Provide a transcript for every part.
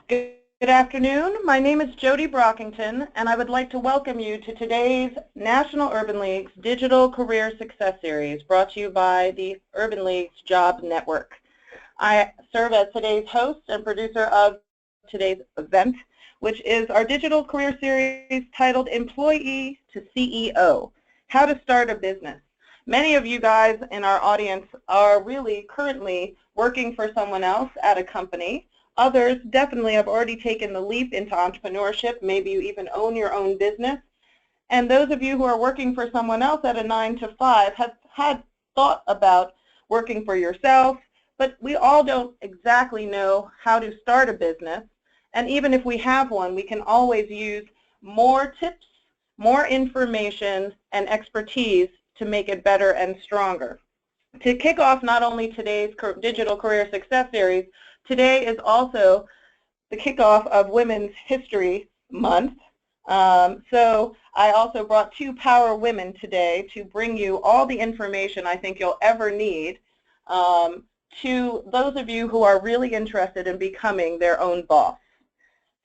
Good afternoon. My name is Jody Brockington, and I would like to welcome you to today's National Urban League's Digital Career Success Series, brought to you by the Urban League's Job Network. I serve as today's host and producer of today's event, which is our Digital Career Series titled Employee to CEO, How to Start a Business. Many of you guys in our audience are really currently working for someone else at a company. Others definitely have already taken the leap into entrepreneurship. Maybe you even own your own business. And those of you who are working for someone else at a 9-to-5 have had thought about working for yourself, but we all don't exactly know how to start a business. And even if we have one, we can always use more tips, more information, and expertise to make it better and stronger. To kick off not only today's Digital Career Success Series, today is also the kickoff of Women's History Month. So I also brought two power women today to bring you all the information I think you'll ever need to those of you who are really interested in becoming their own boss.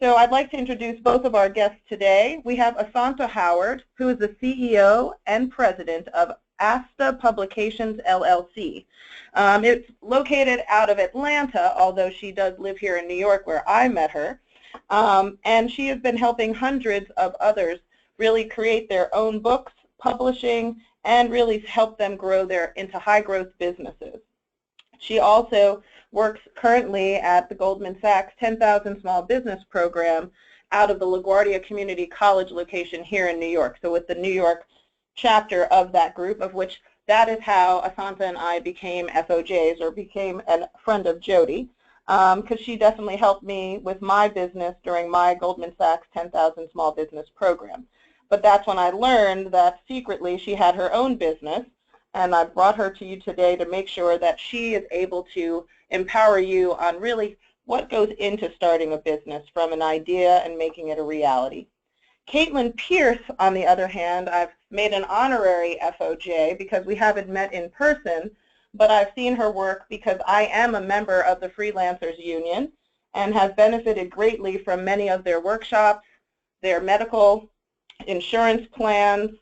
So I'd like to introduce both of our guests today. We have Assuanta Howard, who is the CEO and president of Asta Publications, LLC. It's located out of Atlanta, although she does live here in New York where I met her. And she has been helping hundreds of others really create their own books, publishing, and really help them grow into high-growth businesses. She also works currently at the Goldman Sachs 10,000 Small Business Program out of the LaGuardia Community College location here in New York. So with the New York chapter of that group, of which that is how Assuanta and I became FOJs, or became a friend of Jody, because she definitely helped me with my business during my Goldman Sachs 10,000 Small Business Program. But that's when I learned that secretly she had her own business, and I brought her to you today to make sure that she is able to empower you on really what goes into starting a business from an idea and making it a reality. Caitlin Pearce, on the other hand, I've made an honorary FOJ because we haven't met in person, but I've seen her work because I am a member of the Freelancers Union and have benefited greatly from many of their workshops, their medical insurance plans.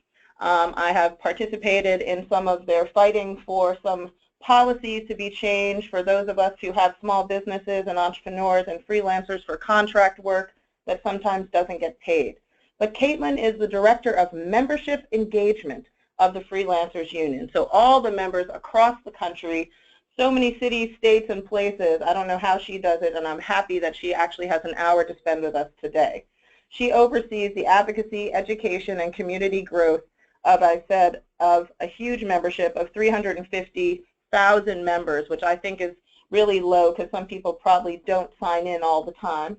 I have participated in some of their fighting for some policies to be changed for those of us who have small businesses and entrepreneurs and freelancers for contract work that sometimes doesn't get paid. But Caitlin is the Director of Membership Engagement of the Freelancers Union. So all the members across the country, so many cities, states, and places. I don't know how she does it, and I'm happy that she actually has an hour to spend with us today. She oversees the advocacy, education, and community growth of, I said, of a huge membership of 350,000 members, which I think is really low because some people probably don't sign in all the time.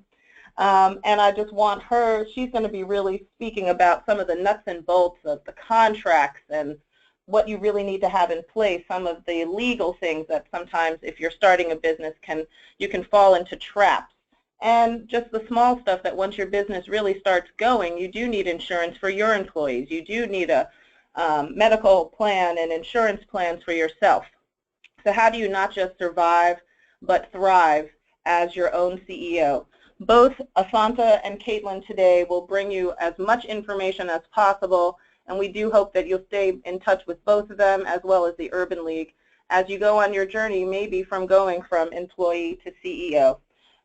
And I just want her, she's going to be really speaking about some of the nuts and bolts of the contracts and what you really need to have in place, some of the legal things that sometimes if you're starting a business you can fall into traps. And just the small stuff that once your business really starts going, you do need insurance for your employees. You do need a medical plan and insurance plans for yourself. So how do you not just survive but thrive as your own CEO? Both Assuanta and Caitlin today will bring you as much information as possible, and we do hope that you'll stay in touch with both of them as well as the Urban League as you go on your journey, maybe from going from employee to CEO.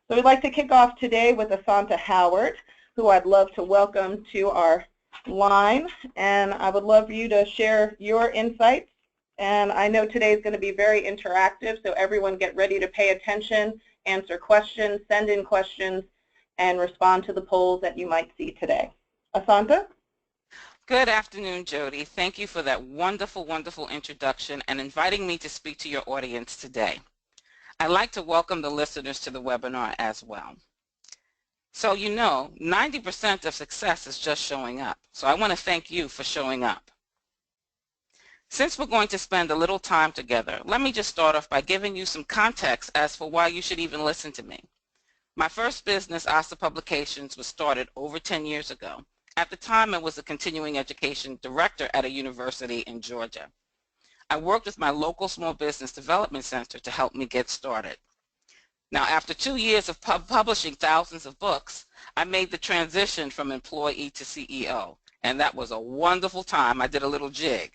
So we'd like to kick off today with Assuanta Howard, who I'd love to welcome to our line, and I would love for you to share your insights. And I know today is going to be very interactive, so everyone get ready to pay attention, answer questions, send in questions, and respond to the polls that you might see today. Assuanta? Good afternoon, Jody. Thank you for that wonderful, wonderful introduction and inviting me to speak to your audience today. I'd like to welcome the listeners to the webinar as well. So you know, 90% of success is just showing up. So I want to thank you for showing up. Since we're going to spend a little time together, let me just start off by giving you some context as for why you should even listen to me. My first business, Asta Publications, was started over 10 years ago. At the time, I was a continuing education director at a university in Georgia. I worked with my local small business development center to help me get started. Now, after 2 years of publishing thousands of books, I made the transition from employee to CEO, and that was a wonderful time. I did a little jig.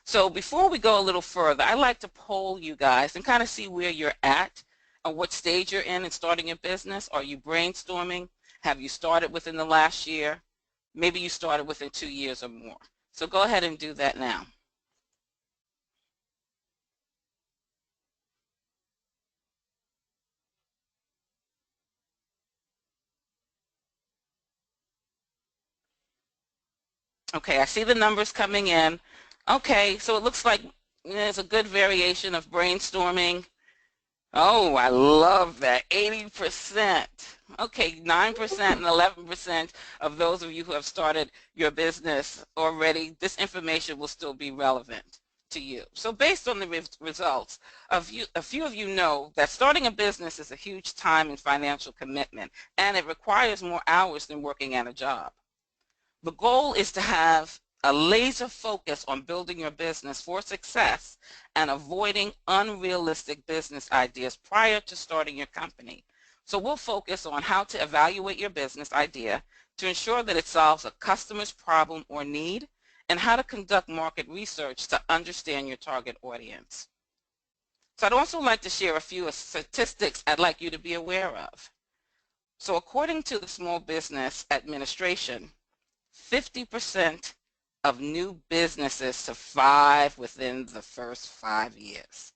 So before we go a little further, I'd like to poll you guys and kind of see where you're at or what stage you're in starting your business. Are you brainstorming? Have you started within the last year? Maybe you started within 2 years or more. So go ahead and do that now. Okay, I see the numbers coming in. Okay, so it looks like there's a good variation of brainstorming. Oh, I love that, 80%. Okay, 9% and 11% of those of you who have started your business already, this information will still be relevant to you. So based on the results, a few of you know that starting a business is a huge time and financial commitment, and it requires more hours than working at a job. The goal is to have a laser focus on building your business for success and avoiding unrealistic business ideas prior to starting your company. So we'll focus on how to evaluate your business idea to ensure that it solves a customer's problem or need, and how to conduct market research to understand your target audience. So I'd also like to share a few statistics I'd like you to be aware of. So according to the Small Business Administration, 50% of new businesses survive within the first 5 years.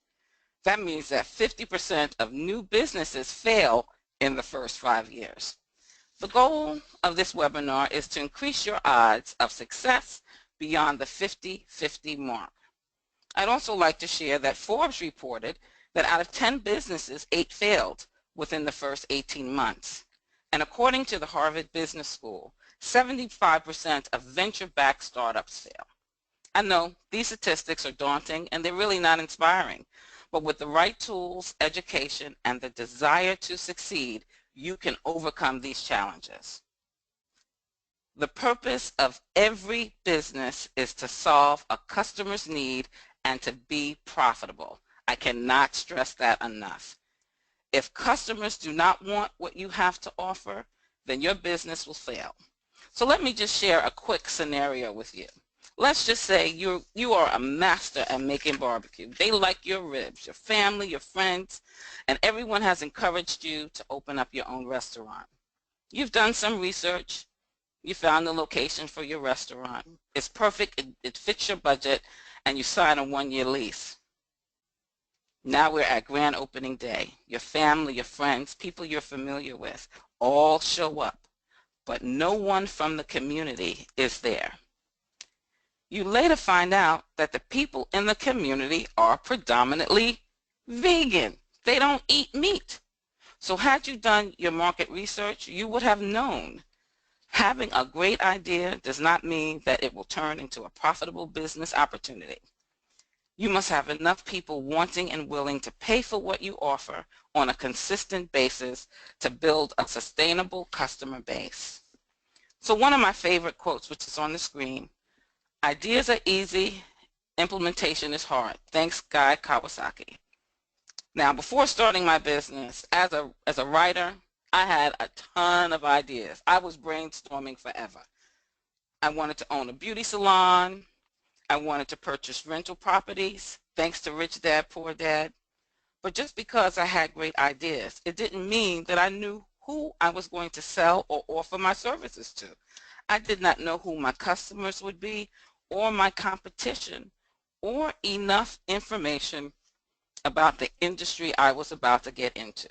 That means that 50% of new businesses fail in the first 5 years. The goal of this webinar is to increase your odds of success beyond the 50-50 mark. I'd also like to share that Forbes reported that out of 10 businesses, 8 failed within the first 18 months. And according to the Harvard Business School, 75% of venture-backed startups fail. I know these statistics are daunting and they're really not inspiring, but with the right tools, education, and the desire to succeed, you can overcome these challenges. The purpose of every business is to solve a customer's need and to be profitable. I cannot stress that enough. If customers do not want what you have to offer, then your business will fail. So let me just share a quick scenario with you. Let's just say you are a master at making barbecue. They like your ribs, your family, your friends, and everyone has encouraged you to open up your own restaurant. You've done some research. You found the location for your restaurant. It's perfect. It fits your budget, and you sign a 1-year lease. Now we're at grand opening day. Your family, your friends, people you're familiar with all show up, but no one from the community is there. You later find out that the people in the community are predominantly vegan. They don't eat meat. So had you done your market research, you would have known having a great idea does not mean that it will turn into a profitable business opportunity. You must have enough people wanting and willing to pay for what you offer on a consistent basis to build a sustainable customer base. So one of my favorite quotes, which is on the screen, ideas are easy, implementation is hard. Thanks, Guy Kawasaki. Now, before starting my business, as a writer, I had a ton of ideas. I was brainstorming forever. I wanted to own a beauty salon. I wanted to purchase rental properties, thanks to Rich Dad, Poor Dad. But just because I had great ideas, it didn't mean that I knew who I was going to sell or offer my services to. I did not know who my customers would be or my competition, or enough information about the industry I was about to get into.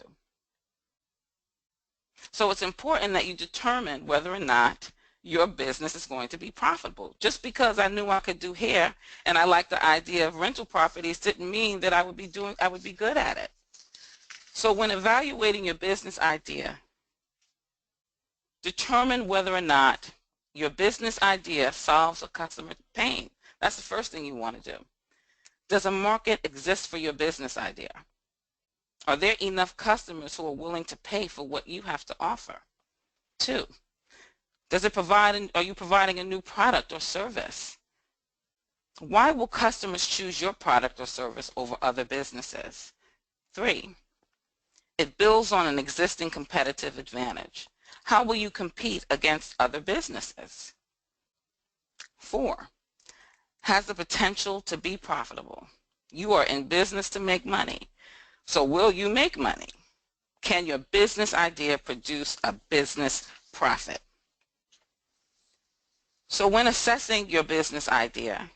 So it's important that you determine whether or not your business is going to be profitable. Just because I knew I could do hair and I liked the idea of rental properties didn't mean that I would be good at it. So when evaluating your business idea, determine whether or not your business idea solves a customer pain. That's the first thing you want to do. Does a market exist for your business idea? Are there enough customers who are willing to pay for what you have to offer? 2, are you providing a new product or service? Why will customers choose your product or service over other businesses? 3, It builds on an existing competitive advantage. How will you compete against other businesses? 4, has the potential to be profitable. You are in business to make money. So will you make money? Can your business idea produce a business profit? So when assessing your business idea,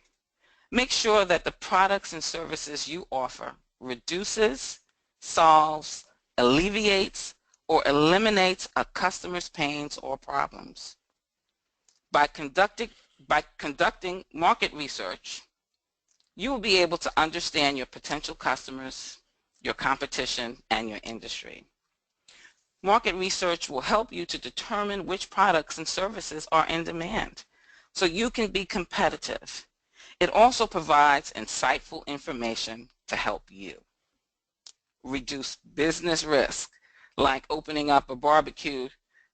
make sure that the products and services you offer reduces, solves, alleviates, or eliminates a customer's pains or problems. By conducting market research, you will be able to understand your potential customers, your competition, and your industry. Market research will help you to determine which products and services are in demand, so you can be competitive. It also provides insightful information to help you reduce business risk, like opening up a barbecue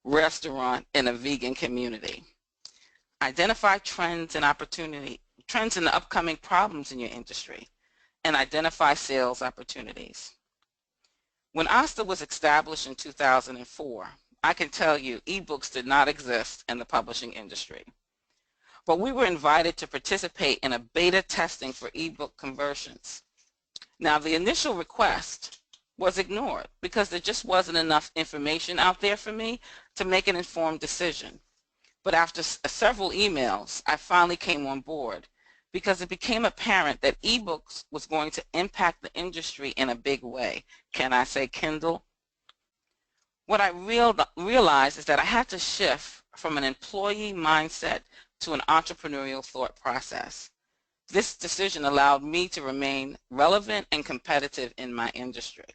restaurant in a vegan community. Identify trends and upcoming problems in your industry, and identify sales opportunities. When ASTA was established in 2004, I can tell you ebooks did not exist in the publishing industry. But we were invited to participate in a beta testing for ebook conversions. Now, the initial request was ignored because there just wasn't enough information out there for me to make an informed decision. But after several emails, I finally came on board because it became apparent that ebooks was going to impact the industry in a big way. Can I say Kindle? What I realized is that I had to shift from an employee mindset to an entrepreneurial thought process. This decision allowed me to remain relevant and competitive in my industry.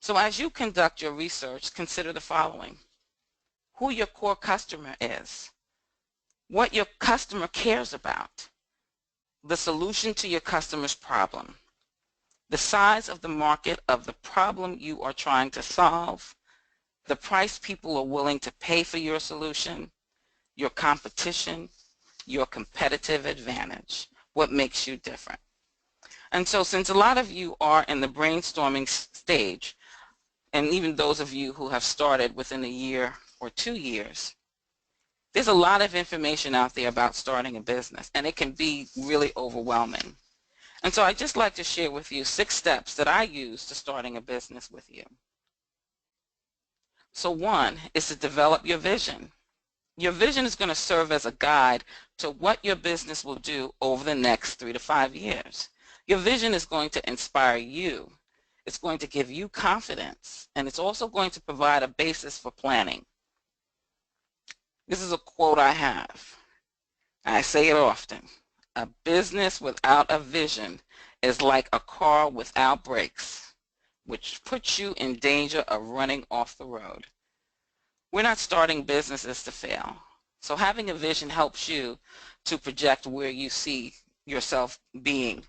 So as you conduct your research, consider the following: who your core customer is, what your customer cares about, the solution to your customer's problem, the size of the market of the problem you are trying to solve, the price people are willing to pay for your solution, your competition, your competitive advantage, what makes you different. And so since a lot of you are in the brainstorming stage, and even those of you who have started within a year or 2 years, there's a lot of information out there about starting a business, and it can be really overwhelming. And so I'd just like to share with you 6 steps that I use to starting a business with you. So 1 is to develop your vision. Your vision is going to serve as a guide to what your business will do over the next 3 to 5 years. Your vision is going to inspire you. It's going to give you confidence, and it's also going to provide a basis for planning. This is a quote I have. I say it often. A business without a vision is like a car without brakes, which puts you in danger of running off the road. We're not starting businesses to fail. So having a vision helps you to project where you see yourself being.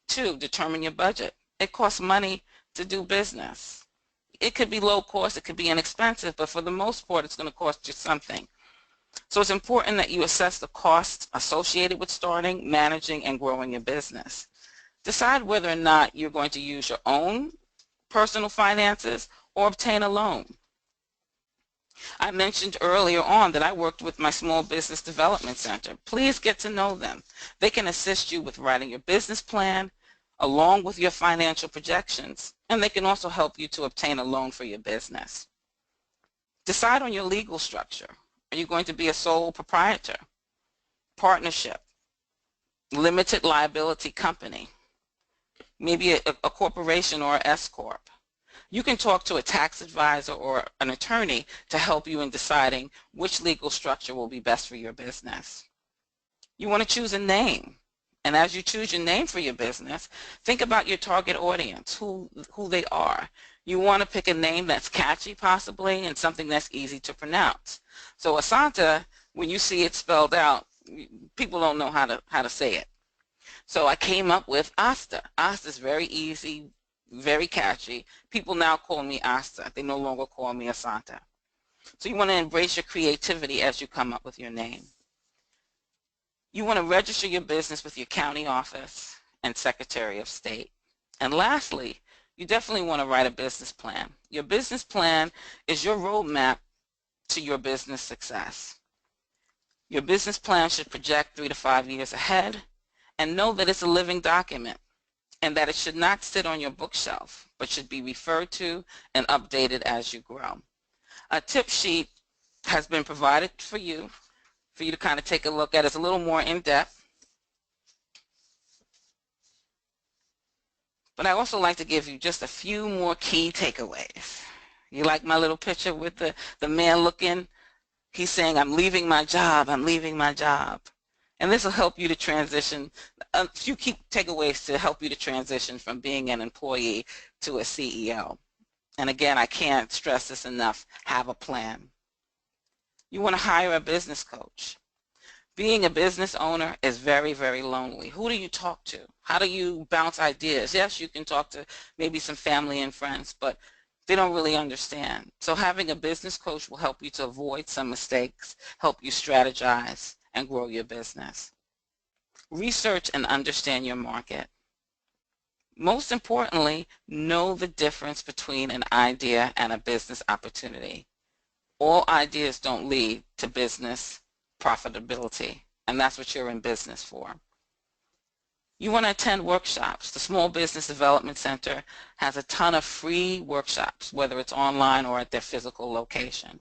2, determine your budget. It costs money to do business. It could be low cost, it could be inexpensive, but for the most part it's going to cost you something. So it's important that you assess the costs associated with starting, managing, and growing your business. Decide whether or not you're going to use your own personal finances or obtain a loan. I mentioned earlier on that I worked with my Small Business Development Center. Please get to know them. They can assist you with writing your business plan along with your financial projections, and they can also help you to obtain a loan for your business. Decide on your legal structure. Are you going to be a sole proprietor, partnership, limited liability company, maybe a corporation or an S-corp? You can talk to a tax advisor or an attorney to help you in deciding which legal structure will be best for your business. You want to choose a name. And as you choose your name for your business, think about your target audience, who they are. You want to pick a name that's catchy possibly and something that's easy to pronounce. So Assuanta, when you see it spelled out, people don't know how to say it. So I came up with Asta. Asta is very easy, very catchy. People now call me Asta. They no longer call me Assuanta. So you want to embrace your creativity as you come up with your name. You want to register your business with your county office and Secretary of State. And lastly, you definitely want to write a business plan. Your business plan is your roadmap to your business success. Your business plan should project 3 to 5 years ahead, and know that it's a living document and that it should not sit on your bookshelf, but should be referred to and updated as you grow. A tip sheet has been provided for you to kind of take a look at. It's a little more in-depth. But I also like to give you just a few more key takeaways. You like my little picture with the man looking? He's saying, I'm leaving my job, I'm leaving my job. And this will help you to transition, a few key takeaways to help you to transition from being an employee to a CEO. And again, I can't stress this enough, have a plan. You want to hire a business coach. Being a business owner is very, very lonely. Who do you talk to? How do you bounce ideas? Yes, you can talk to maybe some family and friends, but they don't really understand. So having a business coach will help you to avoid some mistakes, help you strategize, and grow your business. Research and understand your market. Most importantly, know the difference between an idea and a business opportunity. All ideas don't lead to business profitability, and that's what you're in business for. You want to attend workshops. The Small Business Development Center has a ton of free workshops, whether it's online or at their physical location.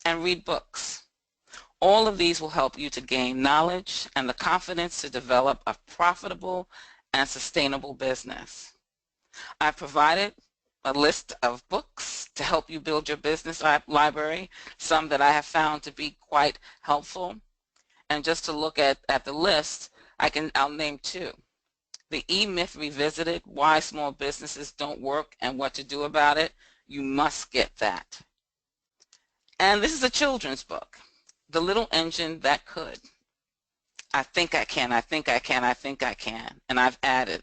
And read books. All of these will help you to gain knowledge and the confidence to develop a profitable and sustainable business. I've provided a list of books to help you build your business library, some that I have found to be quite helpful. And just to look at the list, I'll name two. The EMyth Revisited, Why Small Businesses Don't Work and What to Do About It. You must get that. And this is a children's book, The Little Engine That Could. I think I can, I think I can, I think I can. And I've added,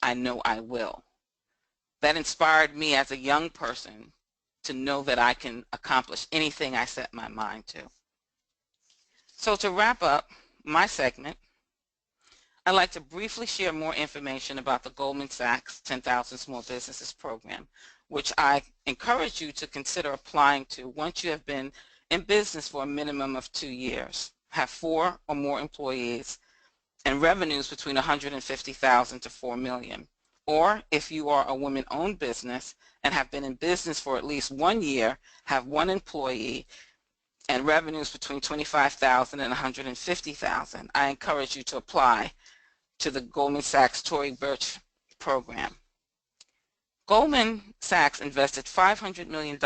I know I will. That inspired me as a young person to know that I can accomplish anything I set my mind to. So to wrap up my segment, I'd like to briefly share more information about the Goldman Sachs 10,000 Small Businesses program, which I encourage you to consider applying to once you have been in business for a minimum of 2 years, have 4 or more employees, and revenues between $150,000 to $4 million. Or if you are a women-owned business and have been in business for at least 1 year, have 1 employee, and revenues between $25,000 and $150,000, I encourage you to apply to the Goldman Sachs Tory Burch program. Goldman Sachs invested $500 million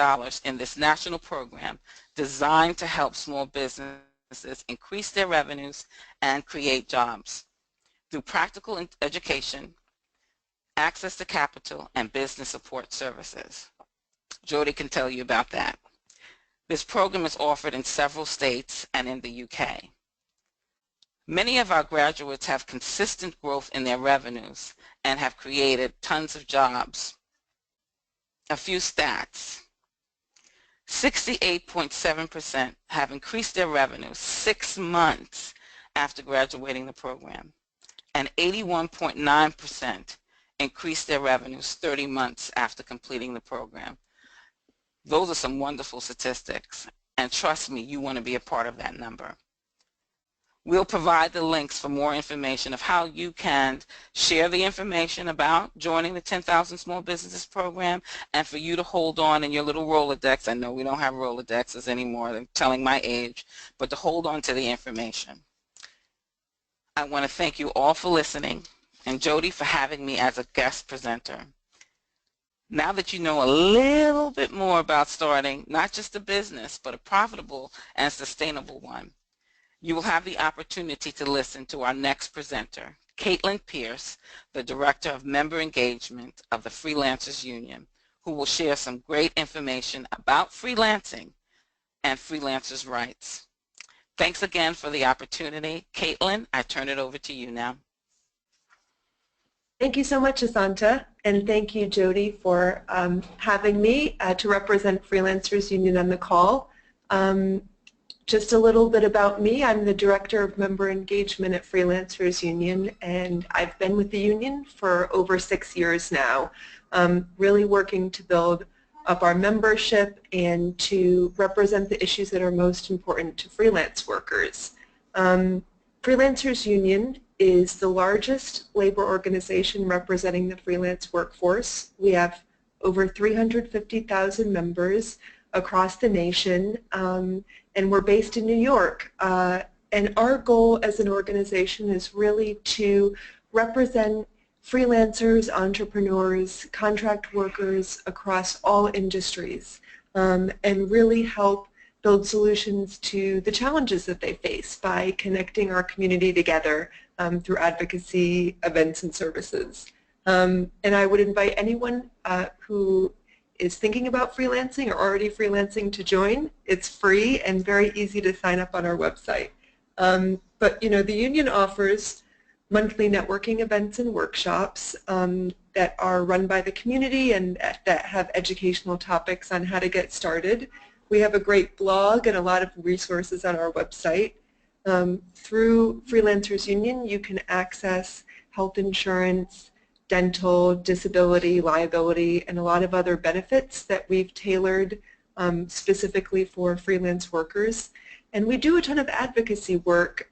in this national program designed to help small businesses increase their revenues and create jobs through practical education, access to capital, and business support services. Jody can tell you about that. This program is offered in several states and in the UK. Many of our graduates have consistent growth in their revenues and have created tons of jobs. A few stats. 68.7% have increased their revenues 6 months after graduating the program, and 81.9% increased their revenues 30 months after completing the program. Those are some wonderful statistics, and trust me, you want to be a part of that number. We'll provide the links for more information of how you can share the information about joining the 10,000 Small Businesses program, and for you to hold on in your little Rolodex. I know we don't have Rolodexes anymore, they're telling my age, but to hold on to the information. I want to thank you all for listening, and Jody for having me as a guest presenter. Now that you know a little bit more about starting not just a business, but a profitable and sustainable one, you will have the opportunity to listen to our next presenter, Pearce, the Director of Member Engagement of the Freelancers Union, who will share some great information about freelancing and freelancers' rights. Thanks again for the opportunity. Caitlin, I turn it over to you now. Thank you so much, Assuanta, and thank you, Jody, for having me to represent Freelancers Union on the call. Just a little bit about me. I'm the Director of Member Engagement at Freelancers Union, and I've been with the union for over 6 years now, really working to build up our membership and to represent the issues that are most important to freelance workers. Freelancers Union is the largest labor organization representing the freelance workforce. We have over 350,000 members across the nation, and we're based in New York. And our goal as an organization is really to represent freelancers, entrepreneurs, contract workers across all industries, and really help build solutions to the challenges that they face by connecting our community together through advocacy, events, and services. And I would invite anyone who is thinking about freelancing or already freelancing to join. It's free and very easy to sign up on our website. But the union offers monthly networking events and workshops that are run by the community and that have educational topics on how to get started. We have a great blog and a lot of resources on our website. Through Freelancers Union, you can access health insurance, dental, disability, liability, and a lot of other benefits that we've tailored specifically for freelance workers. And we do a ton of advocacy work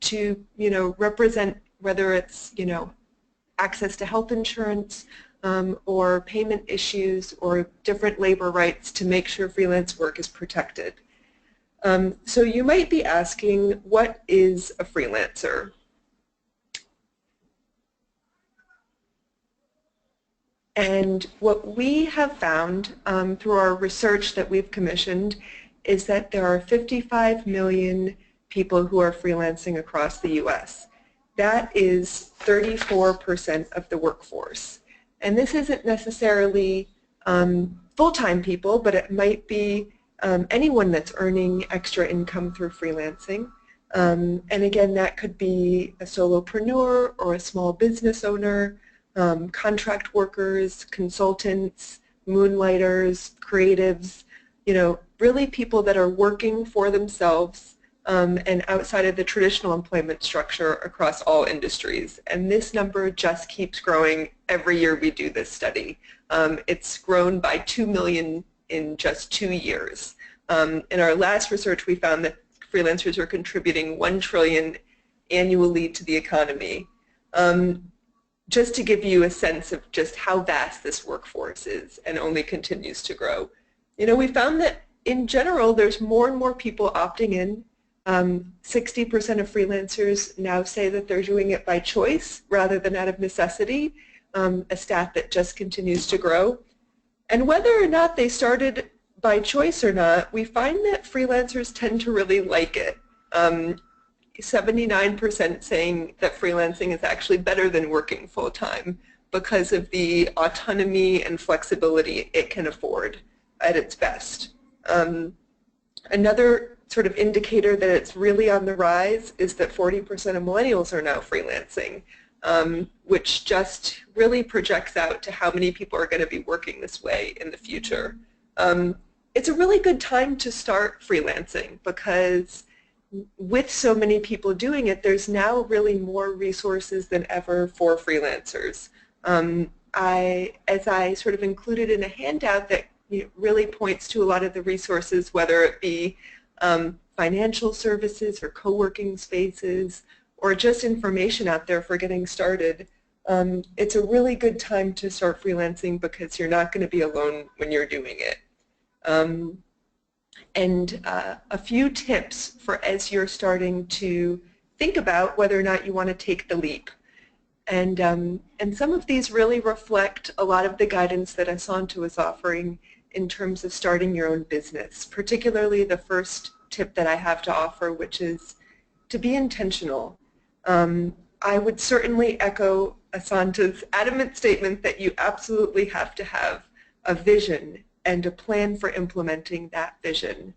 to represent, whether it's access to health insurance or payment issues or different labor rights, to make sure freelance work is protected. So you might be asking, what is a freelancer? And what we have found through our research that we've commissioned is that there are 55 million people who are freelancing across the U.S. That is 34% of the workforce. And this isn't necessarily full-time people, but it might be anyone that's earning extra income through freelancing. And again, that could be a solopreneur or a small business owner, contract workers, consultants, moonlighters, creatives, really people that are working for themselves and outside of the traditional employment structure across all industries. And this number just keeps growing every year we do this study. It's grown by 2 million in just 2 years. In our last research, we found that freelancers are contributing $1 trillion annually to the economy. Just to give you a sense of just how vast this workforce is and only continues to grow. We found that in general there's more and more people opting in. 60% of freelancers now say that they're doing it by choice rather than out of necessity, a stat that just continues to grow. And whether or not they started by choice or not, we find that freelancers tend to really like it. 79% saying that freelancing is actually better than working full-time because of the autonomy and flexibility it can afford at its best. Another sort of indicator that it's really on the rise is that 40% of millennials are now freelancing, which just really projects out to how many people are going to be working this way in the future. It's a really good time to start freelancing because with so many people doing it, there's now really more resources than ever for freelancers. As I sort of included in a handout that really points to a lot of the resources, whether it be financial services or co-working spaces or just information out there for getting started, it's a really good time to start freelancing because you're not going to be alone when you're doing it. And a few tips for as you're starting to think about whether or not you want to take the leap. And some of these really reflect a lot of the guidance that Assuanta is offering in terms of starting your own business, particularly the first tip that I have to offer, which is to be intentional. I would certainly echo Assuanta's adamant statement that you absolutely have to have a vision and a plan for implementing that vision.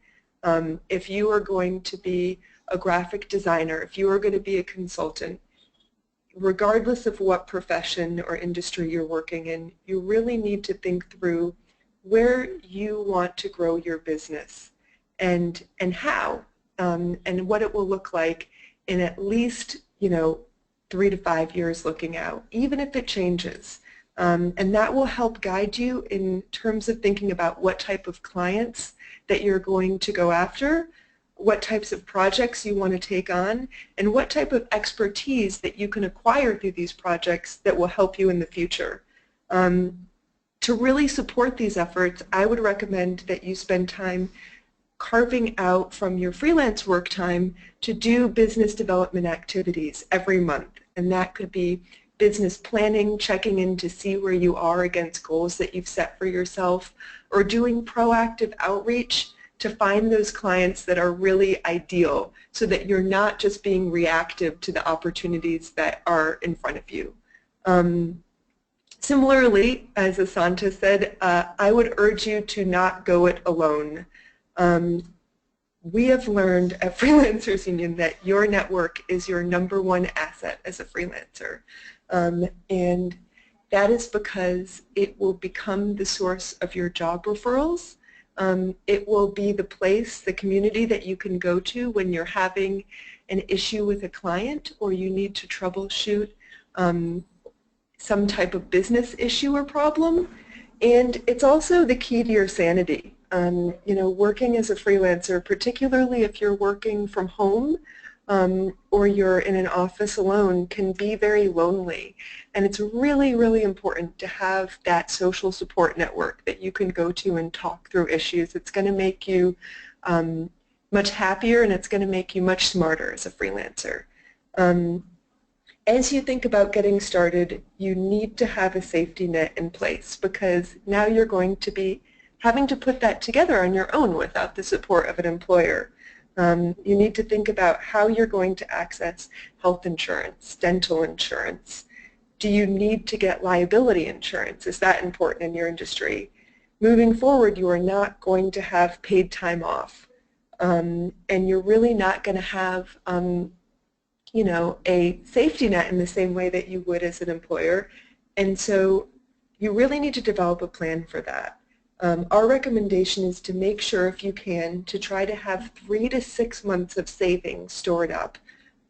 If you are going to be a graphic designer, if you are going to be a consultant, regardless of what profession or industry you're working in, you really need to think through where you want to grow your business and how, and what it will look like in at least 3 to 5 years looking out, even if it changes. And that will help guide you in terms of thinking about what type of clients that you're going to go after, what types of projects you want to take on, and what type of expertise that you can acquire through these projects that will help you in the future. To really support these efforts, I would recommend that you spend time carving out from your freelance work time to do business development activities every month. And that could be business planning, checking in to see where you are against goals that you've set for yourself, or doing proactive outreach to find those clients that are really ideal so that you're not just being reactive to the opportunities that are in front of you. Similarly, as Assuanta said, I would urge you to not go it alone. We have learned at Freelancers Union that your network is your #1 asset as a freelancer. And that is because it will become the source of your job referrals. It will be the place, the community that you can go to when you're having an issue with a client or you need to troubleshoot some type of business issue or problem. And it's also the key to your sanity. Working as a freelancer, particularly if you're working from home or you're in an office alone, can be very lonely. And it's really, really important to have that social support network that you can go to and talk through issues. It's going to make you much happier, and it's going to make you much smarter as a freelancer. As you think about getting started, you need to have a safety net in place, because now you're going to be having to put that together on your own without the support of an employer. You need to think about how you're going to access health insurance, dental insurance. Do you need to get liability insurance? Is that important in your industry? Moving forward, you are not going to have paid time off, and you're really not going to have a safety net in the same way that you would as an employer. And so you really need to develop a plan for that. Our recommendation is to make sure, if you can, to try to have 3 to 6 months of savings stored up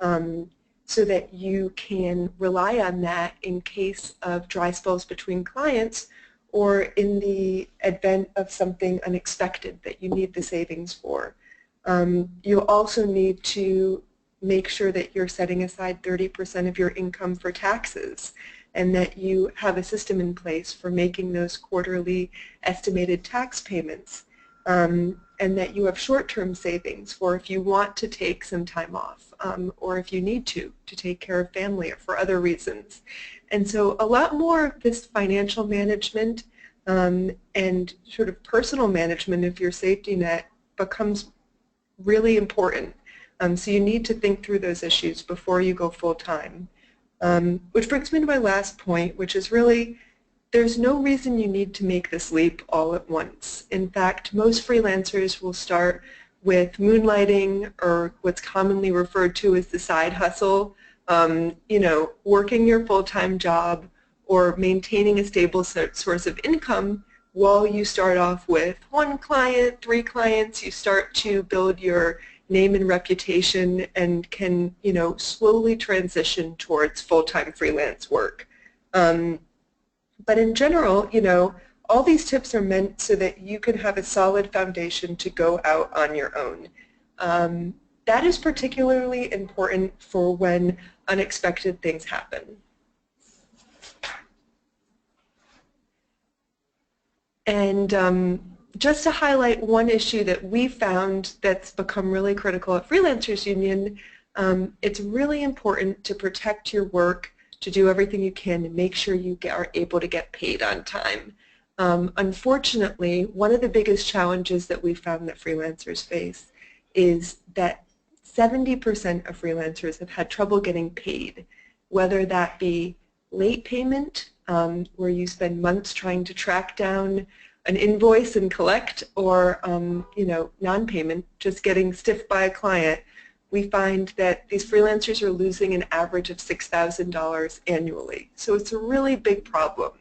so that you can rely on that in case of dry spells between clients or in the event of something unexpected that you need the savings for. You'll also need to make sure that you're setting aside 30% of your income for taxes, and that you have a system in place for making those quarterly estimated tax payments, and that you have short-term savings for if you want to take some time off, or if you need to take care of family or for other reasons. And so a lot more of this financial management and sort of personal management of your safety net becomes really important. So you need to think through those issues before you go full-time. Which brings me to my last point, which is really, there's no reason you need to make this leap all at once. In fact, most freelancers will start with moonlighting, or what's commonly referred to as the side hustle, working your full-time job or maintaining a stable source of income while you start off with 1 client, 3 clients. You start to build your name and reputation and can, slowly transition towards full-time freelance work. But in general, all these tips are meant so that you can have a solid foundation to go out on your own. That is particularly important for when unexpected things happen. And just to highlight one issue that we found that's become really critical at Freelancers Union, it's really important to protect your work, to do everything you can to make sure you are able to get paid on time. Unfortunately, one of the biggest challenges that we found that freelancers face is that 70% of freelancers have had trouble getting paid, whether that be late payment, where you spend months trying to track down an invoice and collect, or non-payment, just getting stiffed by a client. We find that these freelancers are losing an average of $6,000 annually. So it's a really big problem.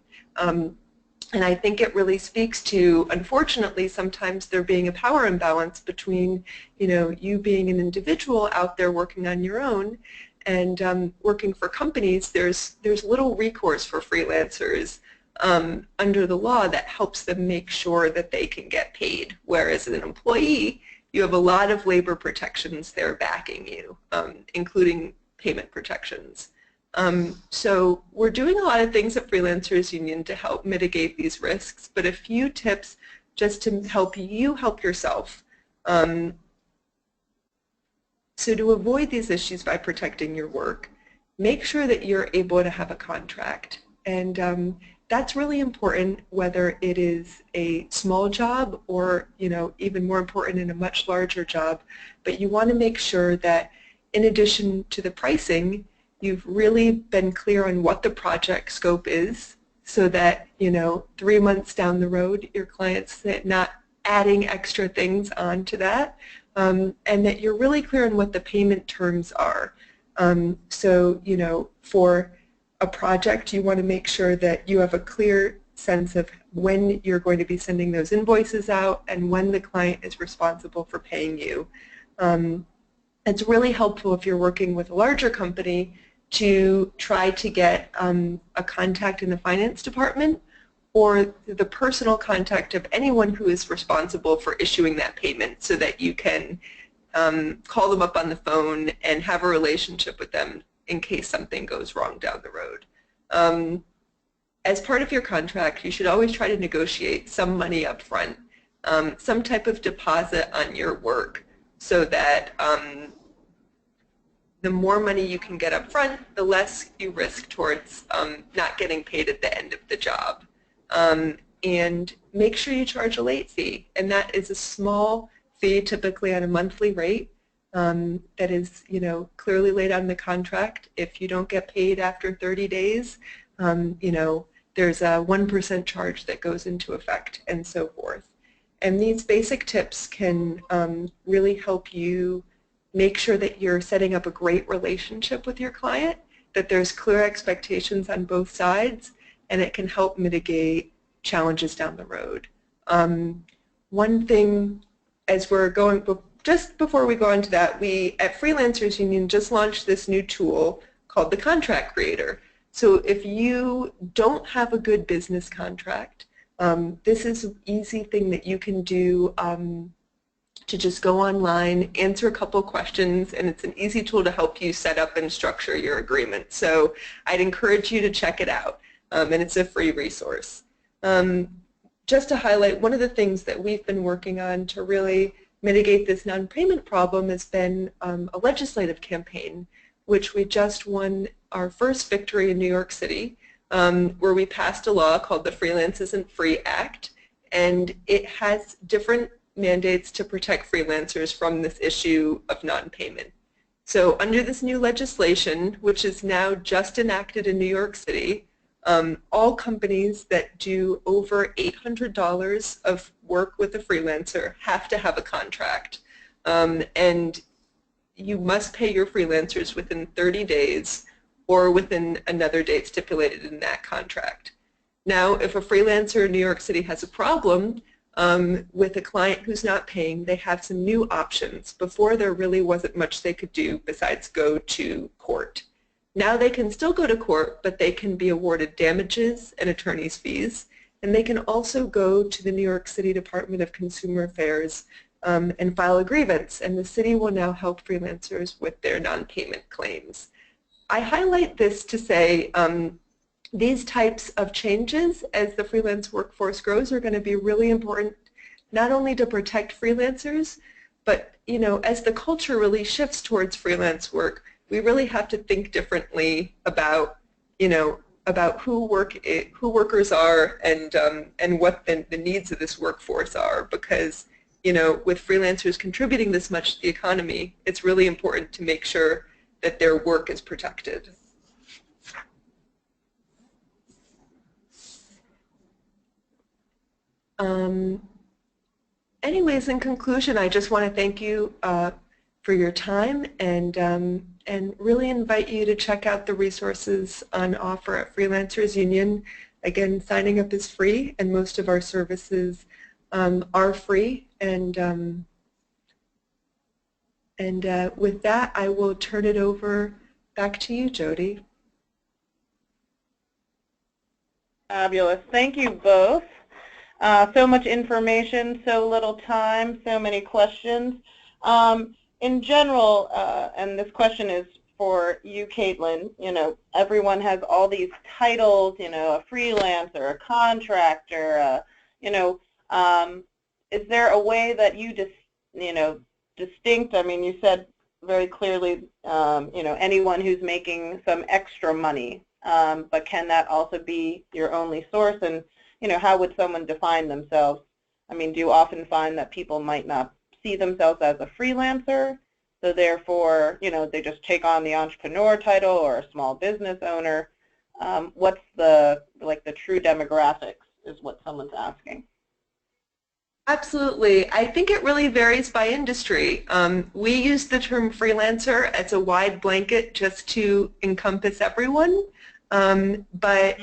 And I think it really speaks to, unfortunately, sometimes there being a power imbalance between, you being an individual out there working on your own and working for companies. There's little recourse for freelancers under the law that helps them make sure that they can get paid. Whereas as an employee, you have a lot of labor protections there backing you, including payment protections. So we're doing a lot of things at Freelancers Union to help mitigate these risks, but a few tips just to help you help yourself. So to avoid these issues by protecting your work, make sure that you're able to have a contract. And that's really important, whether it is a small job or, even more important in a much larger job. But you want to make sure that in addition to the pricing, you've really been clear on what the project scope is so that, 3 months down the road, your client's not adding extra things onto that, and that you're really clear on what the payment terms are. So, for a project, you want to make sure that you have a clear sense of when you're going to be sending those invoices out and when the client is responsible for paying you. It's really helpful if you're working with a larger company to try to get a contact in the finance department or the personal contact of anyone who is responsible for issuing that payment so that you can call them up on the phone and have a relationship with them in case something goes wrong down the road. As part of your contract, you should always try to negotiate some money up front, some type of deposit on your work so that the more money you can get up front, the less you risk towards not getting paid at the end of the job. And make sure you charge a late fee, and that is a small fee, typically on a monthly rate, that is, clearly laid out in the contract. If you don't get paid after 30 days, there's a 1% charge that goes into effect, and so forth. And these basic tips can really help you make sure that you're setting up a great relationship with your client, that there's clear expectations on both sides, and it can help mitigate challenges down the road. One thing, as we're going, just before we go into that, we at Freelancers Union just launched this new tool called the Contract Creator. So if you don't have a good business contract, this is an easy thing that you can do to just go online, answer a couple questions, and it's an easy tool to help you set up and structure your agreement. So I'd encourage you to check it out, and it's a free resource. Just to highlight, one of the things that we've been working on to really mitigate this non-payment problem has been a legislative campaign, which we just won our first victory in New York City, where we passed a law called the Freelance Isn't Free Act, and it has different mandates to protect freelancers from this issue of non-payment. So under this new legislation, which is now just enacted in New York City, all companies that do over $800 of work with a freelancer have to have a contract. And you must pay your freelancers within 30 days or within another date stipulated in that contract. Now, if a freelancer in New York City has a problem with a client who's not paying, they have some new options. Before, there really wasn't much they could do besides go to court. Now they can still go to court, but they can be awarded damages and attorney's fees, and they can also go to the New York City Department of Consumer Affairs and file a grievance, and the city will now help freelancers with their non-payment claims. I highlight this to say these types of changes as the freelance workforce grows are going to be really important, not only to protect freelancers, but as the culture really shifts towards freelance work, we really have to think differently about about who workers are and what the needs of this workforce are, because with freelancers contributing this much to the economy, it's really important to make sure that their work is protected. Anyways, in conclusion, I just want to thank you for your time and really invite you to check out the resources on offer at Freelancers Union. Again, signing up is free, and most of our services are free. And with that, I will turn it over back to you, Jody. Fabulous. Thank you both. So much information, so little time, so many questions. In general, and this question is for you, Caitlin, everyone has all these titles, a freelancer, a contractor, is there a way that you just, distinct, I mean, you said very clearly, anyone who's making some extra money, but can that also be your only source? And, how would someone define themselves? I mean, do you often find that people might not see themselves as a freelancer, so therefore, they just take on the entrepreneur title or a small business owner? What's the true demographics is what someone's asking. Absolutely. I think it really varies by industry. We use the term freelancer as a wide blanket just to encompass everyone. But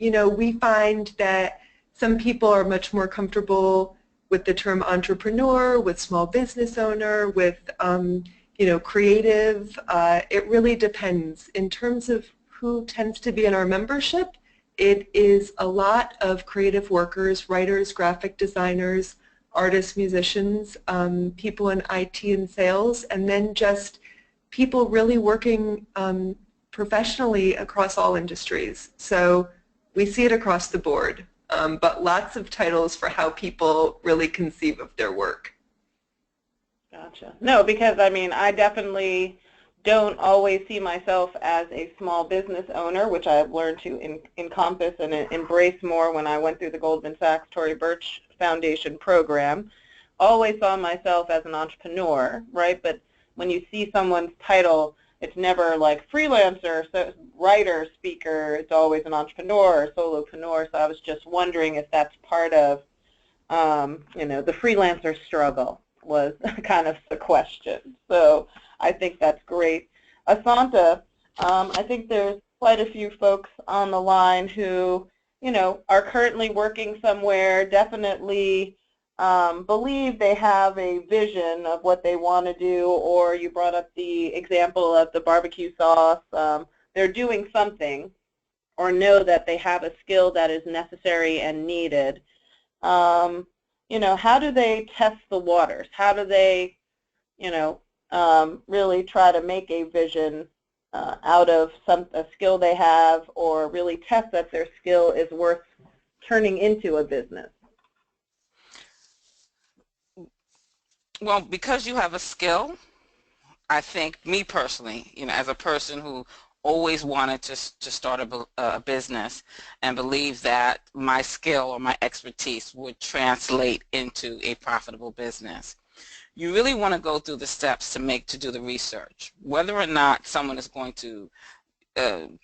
we find that some people are much more comfortable with the term entrepreneur, with small business owner, with creative. It really depends. In terms of who tends to be in our membership, it is a lot of creative workers, writers, graphic designers, artists, musicians, people in IT and sales, and then just people really working professionally across all industries. So we see it across the board, but lots of titles for how people really conceive of their work. Gotcha. No, because I mean, I definitely don't always see myself as a small business owner, which I've learned to encompass and embrace more when I went through the Goldman Sachs Tory Burch Foundation program. Always saw myself as an entrepreneur, right? But when you see someone's title, it's never like freelancer, so writer, speaker. It's always an entrepreneur or solopreneur. So I was just wondering if that's part of, the freelancer struggle was kind of the question. So I think that's great. Assuanta, I think there's quite a few folks on the line who, are currently working somewhere, definitely believe they have a vision of what they want to do, or you brought up the example of the barbecue sauce. They're doing something or know that they have a skill that is necessary and needed. How do they test the waters? How do they, really try to make a vision out of a skill they have, or really test that their skill is worth turning into a business? Well, because you have a skill, I think, me personally, as a person who always wanted to start a business and believe that my skill or my expertise would translate into a profitable business, you really want to go through the steps to do the research, whether or not someone is going to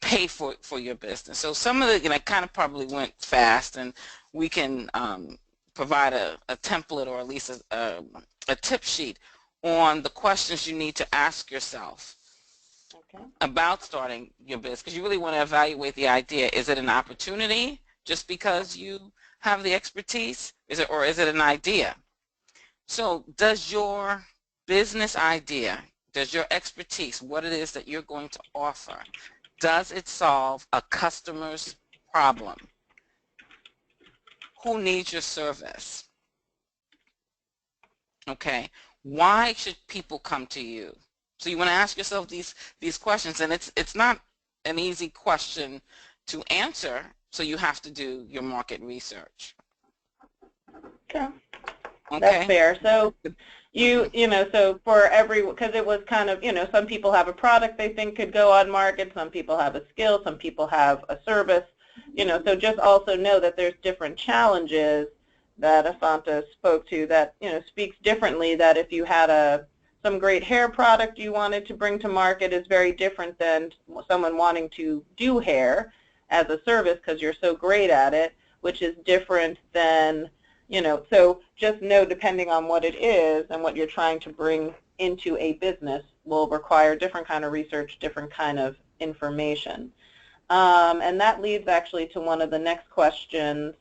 pay for your business. So some of the, I kind of probably went fast, and we can provide a template or at least a tip sheet on the questions you need to ask yourself about starting your business, because you really want to evaluate the idea. Is it an opportunity just because you have the expertise? Or is it an idea? So does your business idea, does your expertise, what it is that you're going to offer, does it solve a customer's problem? Who needs your service? Okay, why should people come to you? So you want to ask yourself these questions, and it's not an easy question to answer, so you have to do your market research. Okay. That's fair. So so for because it was kind of, some people have a product they think could go on market, some people have a skill, some people have a service, so just also know that there's different challenges that Assuanta spoke to that, speaks differently, that if you had some great hair product you wanted to bring to market is very different than someone wanting to do hair as a service because you're so great at it, which is different than, so just know, depending on what it is and what you're trying to bring into a business will require different kind of research, different kind of information. And that leads actually to one of the next questions.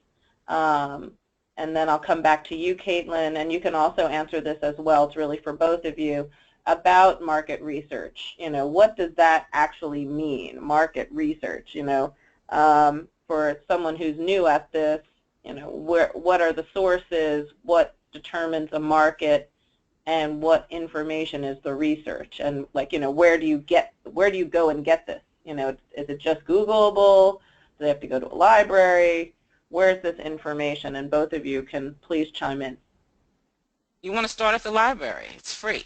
And then I'll come back to you, Caitlin, and you can also answer this as well. It's really for both of you about market research. What does that actually mean, market research? For someone who's new at this, what are the sources, what determines a market, and what information is the research? And where do you go and get this? Is it just Googleable? Do they have to go to a library? Where's this information? And both of you can please chime in. You want to start at the library. It's free.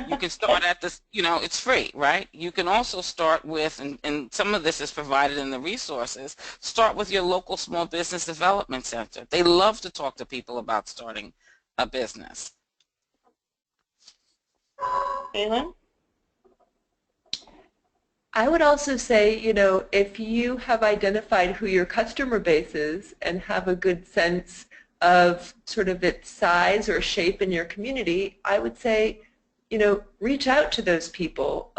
You can start at this, it's free, right? You can also start with, and some of this is provided in the resources, start with your local small business development center. They love to talk to people about starting a business. Caitlin? I would also say, if you have identified who your customer base is and have a good sense of sort of its size or shape in your community, I would say, reach out to those people,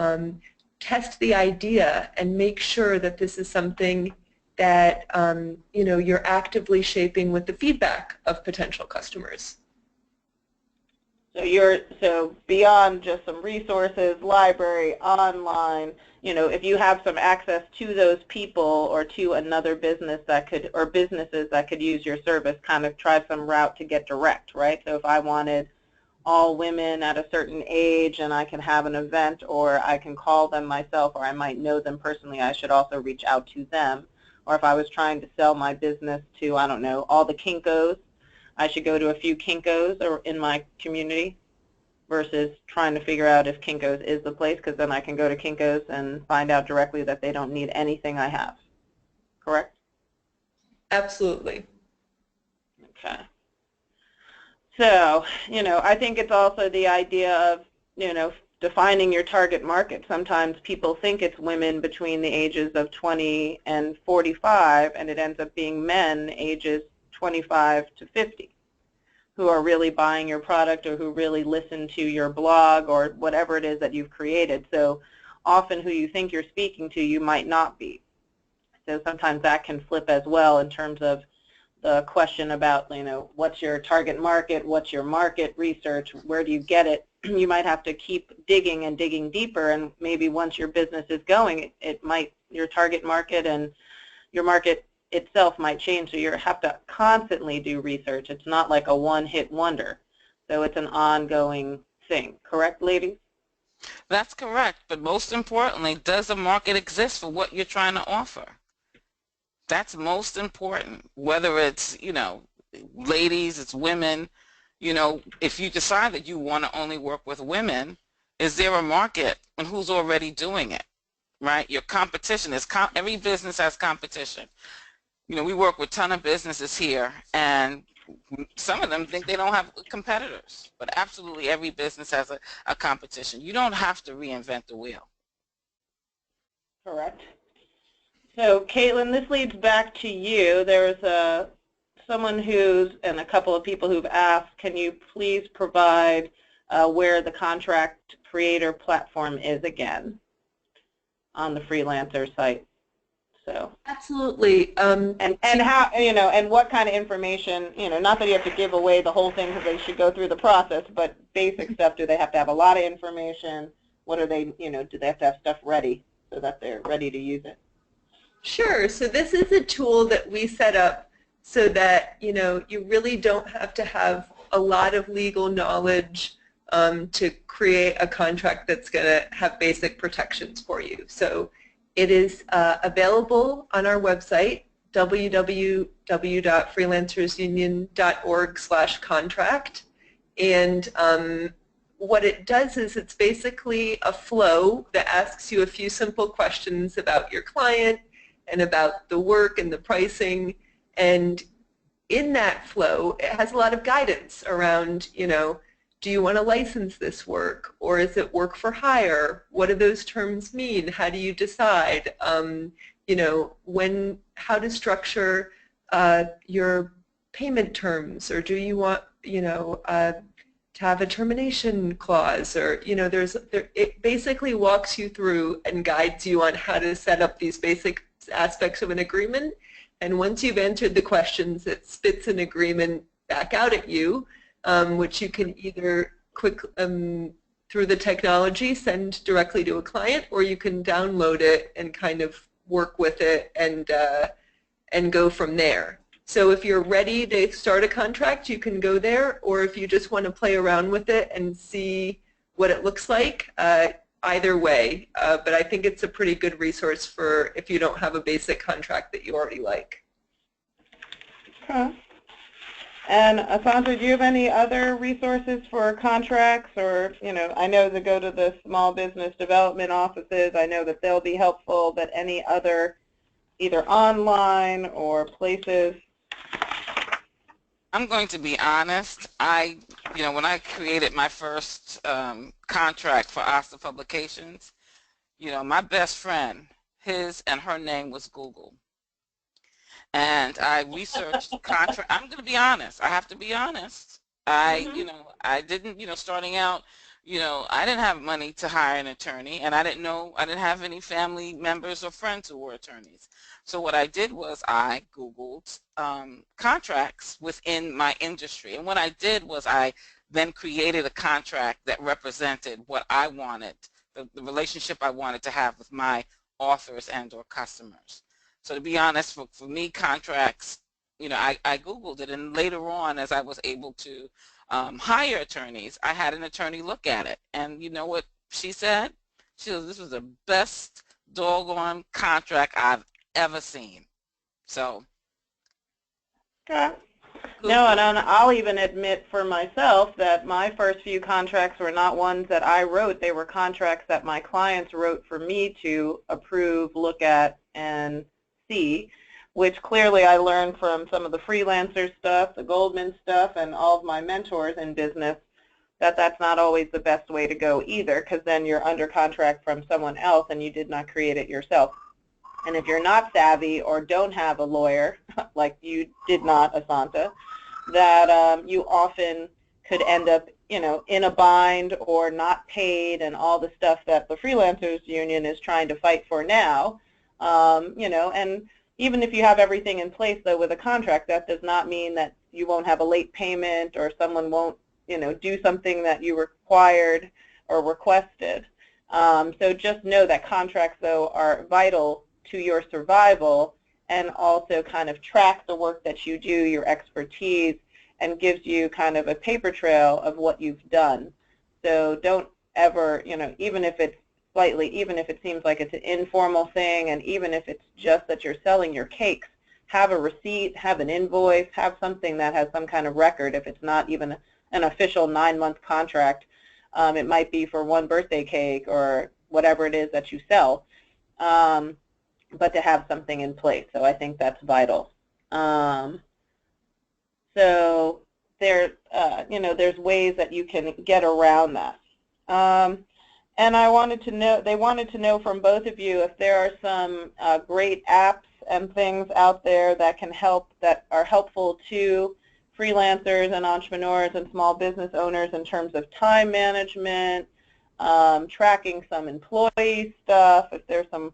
test the idea, and make sure that this is something that, you're actively shaping with the feedback of potential customers. So beyond just some resources, library, online, if you have some access to those people or to another business or businesses that could use your service, kind of try some route to get direct, right? So if I wanted all women at a certain age and I can have an event, or I can call them myself, or I might know them personally, I should also reach out to them. Or if I was trying to sell my business to, I don't know, all the Kinkos, I should go to a few Kinkos or in my community versus trying to figure out if Kinkos is the place, because then I can go to Kinkos and find out directly that they don't need anything I have. Correct? Absolutely. Okay. So, I think it's also the idea of, defining your target market. Sometimes people think it's women between the ages of 20 and 45, and it ends up being men ages 25 to 50 who are really buying your product or who really listen to your blog or whatever it is that you've created. So often who you think you're speaking to, you might not be. So sometimes that can flip as well in terms of the question about, what's your target market, what's your market research, where do you get it? You might have to keep digging and digging deeper, and maybe once your business is going, your target market and your market itself might change, so you have to constantly do research. It's not like a one-hit wonder. So it's an ongoing thing. Correct, ladies? That's correct, but most importantly, does a market exist for what you're trying to offer? That's most important, whether it's, ladies, it's women. If you decide that you want to only work with women, is there a market and who's already doing it, right? Your competition is, every business has competition. We work with a ton of businesses here, and some of them think they don't have competitors, but absolutely every business has a competition. You don't have to reinvent the wheel. Correct. So, Caitlin, this leads back to you. There's someone and a couple of people who've asked, can you please provide where the contract creator platform is again on the Freelancer site? So absolutely. And how, and what kind of information, not that you have to give away the whole thing because they should go through the process, but basic stuff. Do they have to have a lot of information? What are they, do they have to have stuff ready so that they're ready to use it? Sure. So this is a tool that we set up so that, you really don't have to have a lot of legal knowledge to create a contract that's going to have basic protections for you. So it is available on our website, www.freelancersunion.org/contract. And what it does is it's basically a flow that asks you a few simple questions about your client and about the work and the pricing. And in that flow, it has a lot of guidance around, do you want to license this work, or is it work for hire? What do those terms mean? How do you decide? How to structure your payment terms, or do you want, to have a termination clause, or it basically walks you through and guides you on how to set up these basic aspects of an agreement. And once you've answered the questions, it spits an agreement back out at you, which you can either through the technology send directly to a client, or you can download it and kind of work with it and go from there. So if you're ready to start a contract, you can go there, or if you just want to play around with it and see what it looks like, either way. But I think it's a pretty good resource for if you don't have a basic contract that you already like. Okay. And Assuanta, do you have any other resources for contracts, or, I know to go to the small business development offices, I know that they'll be helpful, but any other either online or places? I'm going to be honest. When I created my first contract for ASA Publications, my best friend, his and her name was Google. And I researched contract. I'm going to be honest. I have to be honest. I didn't, starting out, I didn't have money to hire an attorney, and I didn't have any family members or friends who were attorneys. So what I did was I Googled contracts within my industry. And what I did was I then created a contract that represented what I wanted, the relationship I wanted to have with my authors and or customers. So to be honest, for me, contracts, I Googled it, and later on, as I was able to hire attorneys, I had an attorney look at it. And you know what she said? She said, this was the best doggone contract I've ever seen. So. Okay. No, and I'll even admit for myself that my first few contracts were not ones that I wrote. They were contracts that my clients wrote for me to approve, look at, and see, which clearly I learned from some of the Freelancer stuff, the Goldman stuff, and all of my mentors in business, that that's not always the best way to go either, because then you're under contract from someone else and you did not create it yourself. And if you're not savvy or don't have a lawyer, like you did not, Assuanta, that you often could end up, in a bind or not paid, and all the stuff that the Freelancers Union is trying to fight for now. And even if you have everything in place, though, with a contract, that does not mean that you won't have a late payment or someone won't, do something that you required or requested. So just know that contracts, though, are vital to your survival, and also kind of track the work that you do, your expertise, and gives you kind of a paper trail of what you've done. So don't ever, even if it's even if it seems like it's an informal thing, and even if it's just that you're selling your cakes, have a receipt, have an invoice, have something that has some kind of record. If it's not even an official 9-month contract, it might be for one birthday cake or whatever it is that you sell, but to have something in place. So I think that's vital. So there's ways that you can get around that. And they wanted to know from both of you if there are some great apps and things out there that can help, that are helpful to freelancers and entrepreneurs and small business owners in terms of time management, tracking some employee stuff, if there's some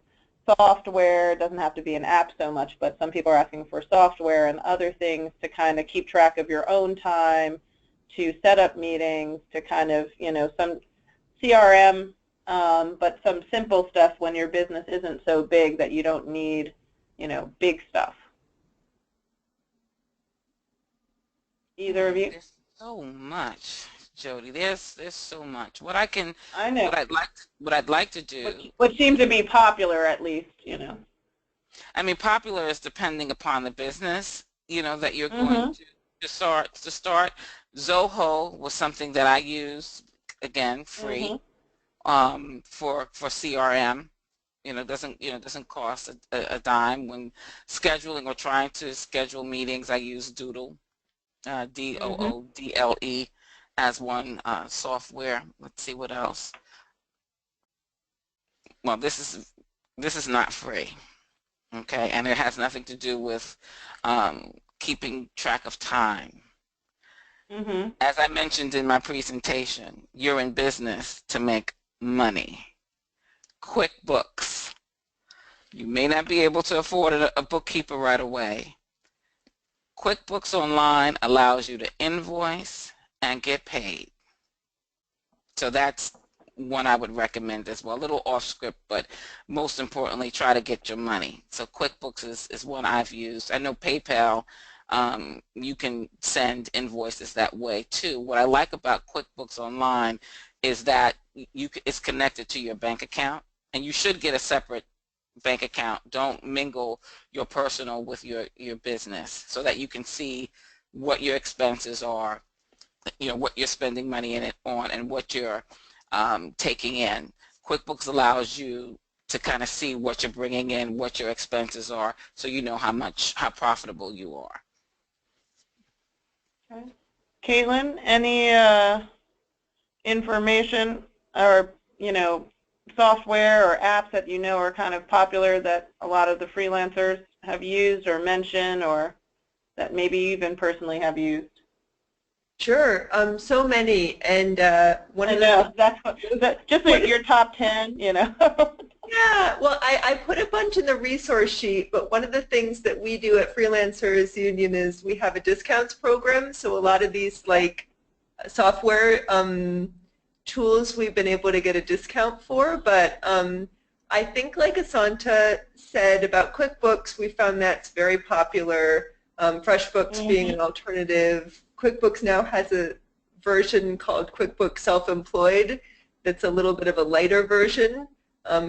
software. It doesn't have to be an app so much, but some people are asking for software and other things to kind of keep track of your own time, to set up meetings, to kind of, some CRM, but some simple stuff when your business isn't so big that you don't need, big stuff. Either of you? There's so much, Jody. There's so much. What I'd like to do. What seems to be popular, at least, I mean, popular is depending upon the business, that you're going to start. Zoho was something that I used, again, free, for CRM. Doesn't cost a dime. When scheduling or trying to schedule meetings, I use Doodle, DOODLE, as one software. Let's see what else. Well, this is not free, okay, and it has nothing to do with keeping track of time. Mm-hmm. As I mentioned in my presentation, you're in business to make money. QuickBooks. You may not be able to afford a bookkeeper right away. QuickBooks Online allows you to invoice and get paid. So that's one I would recommend as well. A little off script, but most importantly, try to get your money. So QuickBooks is one I've used. I know PayPal, you can send invoices that way too. What I like about QuickBooks Online is that it's connected to your bank account, and you should get a separate bank account. Don't mingle your personal with your business, so that you can see what your expenses are, what you're spending money in it on, and what you're taking in. QuickBooks allows you to kind of see what you're bringing in, what your expenses are, so you know how profitable you are. Okay. Caitlin, any information or software or apps that are kind of popular that a lot of the freelancers have used or mentioned, or that maybe you even personally have used? Sure, so many, and one of that's just your top 10, Yeah, well, I put a bunch in the resource sheet, but one of the things that we do at Freelancers Union is we have a discounts program, so a lot of these software tools we've been able to get a discount for, but I think like Assuanta said about QuickBooks, we found that's very popular, FreshBooks being an alternative. QuickBooks now has a version called QuickBooks Self-Employed that's a little bit of a lighter version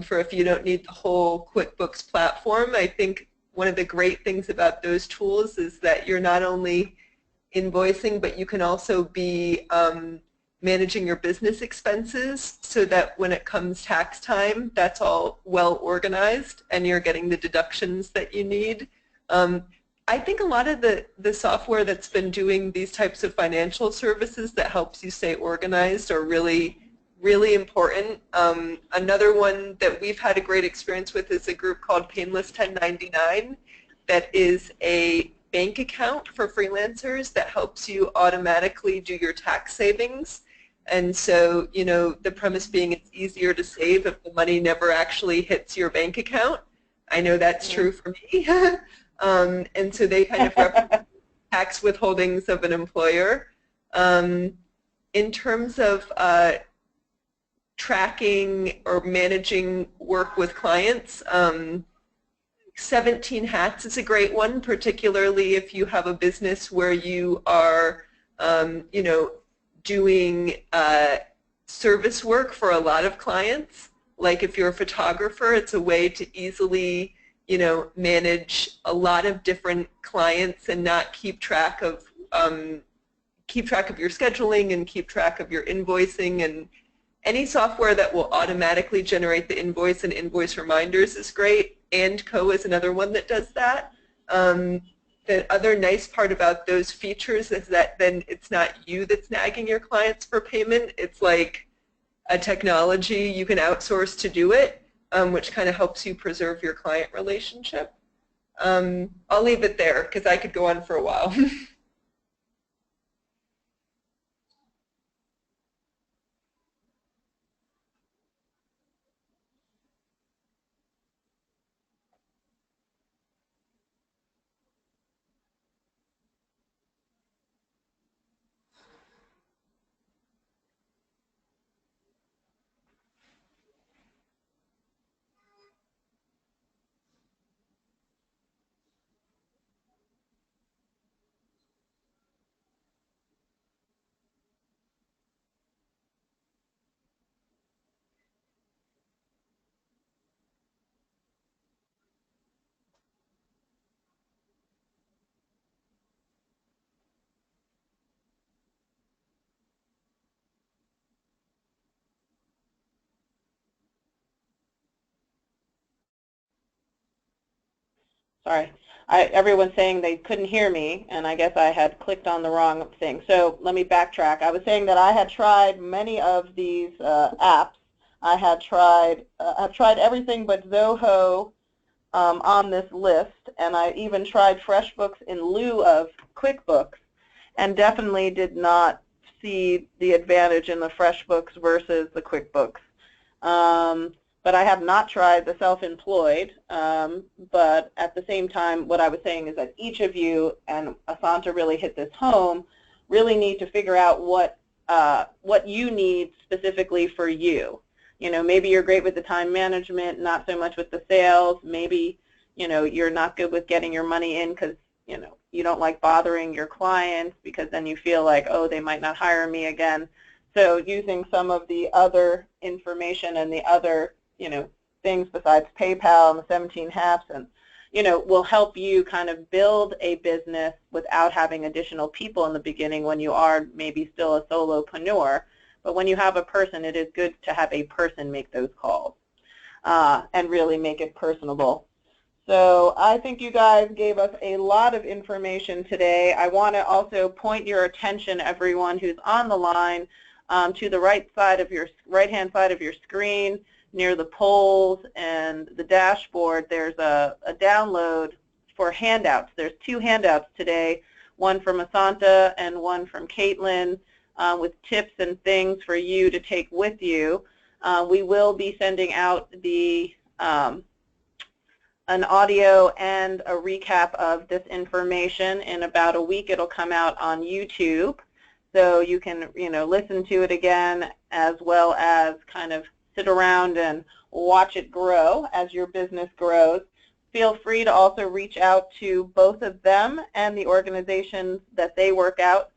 for if you don't need the whole QuickBooks platform. I think one of the great things about those tools is that you're not only invoicing, but you can also be managing your business expenses so that when it comes tax time, that's all well organized and you're getting the deductions that you need. I think a lot of the software that's been doing these types of financial services that helps you stay organized are really, really important. Another one that we've had a great experience with is a group called Painless 1099 that is a bank account for freelancers that helps you automatically do your tax savings. And so, the premise being it's easier to save if the money never actually hits your bank account. I know that's true for me. And so they kind of represent tax withholdings of an employer. In terms of tracking or managing work with clients, 17 Hats is a great one, particularly if you have a business where you are, doing service work for a lot of clients. Like if you're a photographer, it's a way to easily manage a lot of different clients and not keep track of your scheduling and keep track of your invoicing. And any software that will automatically generate the invoice and invoice reminders is great. And Co is another one that does that. The other nice part about those features is that then it's not you that's nagging your clients for payment. It's like a technology you can outsource to do it, which kind of helps you preserve your client relationship. I'll leave it there because I could go on for a while. Sorry. Everyone's saying they couldn't hear me, and I guess I had clicked on the wrong thing. So let me backtrack. I was saying that I had tried many of these apps. I've tried everything but Zoho on this list, and I even tried FreshBooks in lieu of QuickBooks. and definitely did not see the advantage in the FreshBooks versus the QuickBooks. But I have not tried the self-employed, but at the same time, what I was saying is that each of you, and Assuanta really hit this home, really need to figure out what you need specifically for you. You know, maybe you're great with the time management, not so much with the sales. Maybe, you know, you're not good with getting your money in because, you know, you don't like bothering your clients because then you feel like, oh, they might not hire me again. So using some of the other information and the other, you know, things besides PayPal and the 17 Halves, and, you know, will help you kind of build a business without having additional people in the beginning when you are maybe still a solopreneur. But when you have a person, it is good to have a person make those calls and really make it personable. So I think you guys gave us a lot of information today. I want to also point your attention, everyone who's on the line, to the right-hand side of your screen near the polls and the dashboard. There's a download for handouts. There's 2 handouts today, one from Assuanta and one from Caitlin, with tips and things for you to take with you. We will be sending out the an audio and a recap of this information in about a week. It'll come out on YouTube, so you can, you know, listen to it again as well as kind of sit around and watch it grow as your business grows. Feel free to also reach out to both of them and the organizations that they work out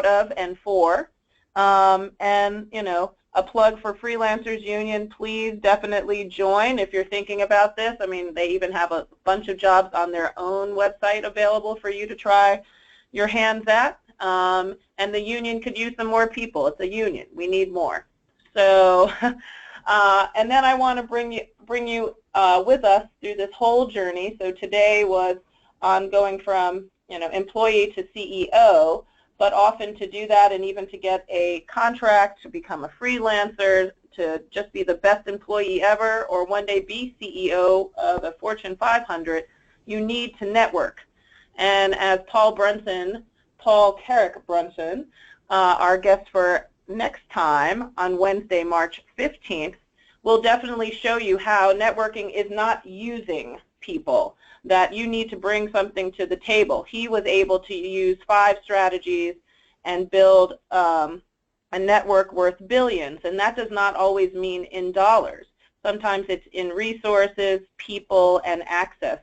of and for. And, you know, a plug for Freelancers Union, please definitely join if you're thinking about this. I mean, they even have a bunch of jobs on their own website available for you to try your hands at. And the union could use some more people. It's a union. We need more. So, and then I want to bring you with us through this whole journey. So today was on going from, you know, employee to CEO, but often to do that and even to get a contract, to become a freelancer, to just be the best employee ever, or one day be CEO of a Fortune 500, you need to network. And as Paul Carrick Brunson, our guest for next time on Wednesday, March 15th, will definitely show you how networking is not using people, that you need to bring something to the table. He was able to use 5 strategies and build a network worth billions, and that does not always mean in dollars. Sometimes it's in resources, people, and access,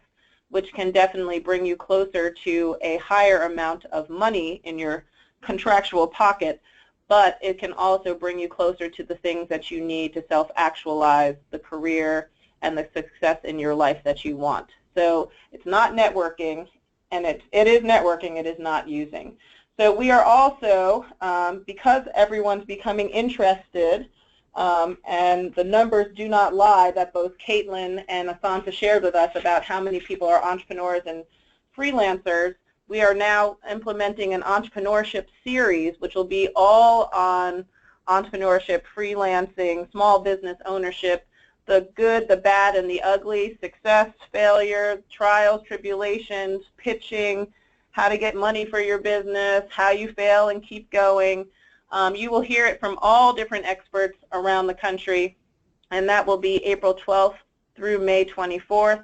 which can definitely bring you closer to a higher amount of money in your contractual pocket, but it can also bring you closer to the things that you need to self-actualize the career and the success in your life that you want. So it's not networking, and it is networking, it is not using. So we are also, because everyone's becoming interested, and the numbers do not lie that both Caitlin and Assuanta shared with us about how many people are entrepreneurs and freelancers, we are now implementing an entrepreneurship series, which will be all on entrepreneurship, freelancing, small business ownership, the good, the bad, and the ugly, success, failure, trials, tribulations, pitching, how to get money for your business, how you fail and keep going. You will hear it from all different experts around the country, and that will be April 12th through May 24th.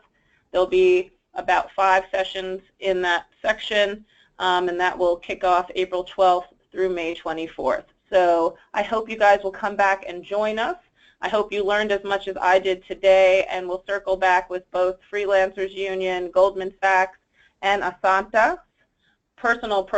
There'll be about 5 sessions in that section, and that will kick off April 12th through May 24th. So I hope you guys will come back and join us. I hope you learned as much as I did today, and we'll circle back with both Freelancers Union, Goldman Sachs, and Assuanta. Personal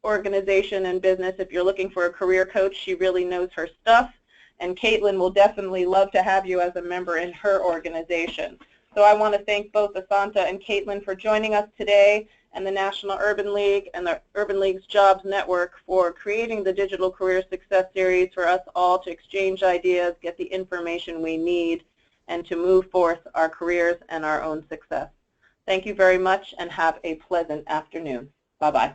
organization and business. If you're looking for a career coach, she really knows her stuff, and Caitlin will definitely love to have you as a member in her organization. So I want to thank both Assuanta and Caitlin for joining us today, and the National Urban League and the Urban League's Jobs Network for creating the Digital Career Success Series for us all to exchange ideas, get the information we need, and to move forth our careers and our own success. Thank you very much, and have a pleasant afternoon. Bye-bye.